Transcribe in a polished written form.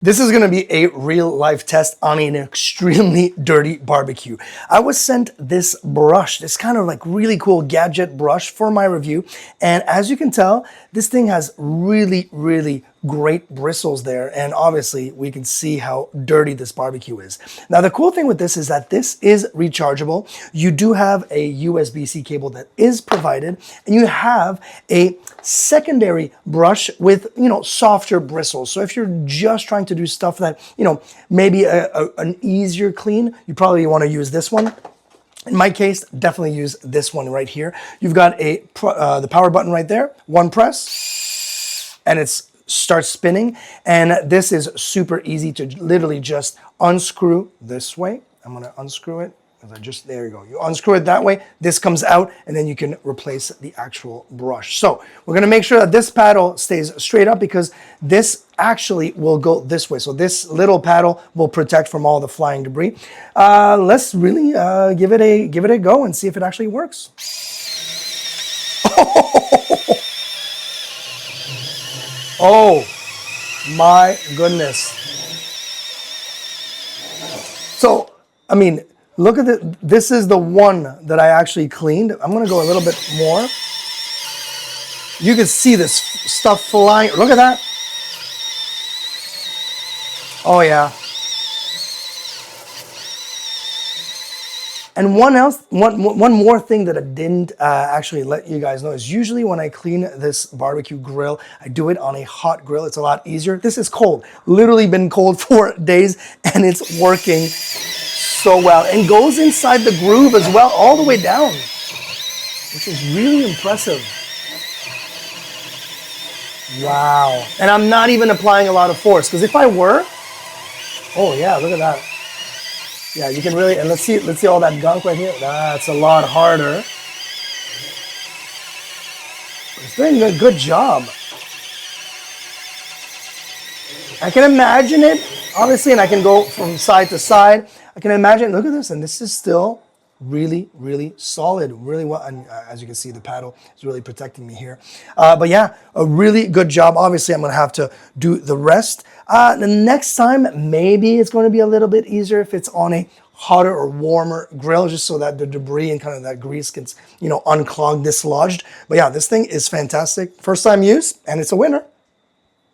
This is going to be a real life test on an extremely dirty barbecue. I was sent this brush, this kind of like really cool gadget brush for my review. And as you can tell, this thing has really great bristles there. And obviously we can see how dirty this barbecue is. Now, the cool thing with this is that this is rechargeable. You do have a USB-C cable that is provided, and you have a secondary brush with, softer bristles. So if you're just trying to do stuff that, maybe an easier clean, you probably want to use this one. In my case, definitely use this one right here. You've got the power button right there, one press, and it starts spinning. And this is super easy to literally just unscrew this way. I'm gonna unscrew it. There you go. You unscrew it that way, this comes out, and then you can replace the actual brush. So we're gonna make sure that this paddle stays straight up because this actually will go this way. So this little paddle will protect from all the flying debris. Let's really give it a go and see if it actually works. Oh my goodness. So, I mean, look at it. This is the one that I actually cleaned. I'm gonna go a little bit more. You can see this stuff flying. Look at that. Oh yeah. And one more thing that I didn't actually let you guys know is usually when I clean this barbecue grill, I do it on a hot grill. It's a lot easier. This is cold. Literally been cold for days, and it's working so well, and goes inside the groove as well, all the way down, which is really impressive. Wow. And I'm not even applying a lot of force, because if I were, oh yeah, look at that. Yeah, you can really, and let's see all that gunk right here. That's a lot harder. It's doing a good job. I can imagine it, obviously, and I can go from side to side. I can imagine, look at this, and this is still really solid, really well. And as you can see, the paddle is really protecting me here. But yeah, a really good job. Obviously, I'm gonna have to do the rest. The next time, maybe it's going to be a little bit easier if it's on a hotter or warmer grill, just so that the debris and kind of that grease gets, unclogged, dislodged. But yeah, this thing is fantastic. First time use, and it's a winner.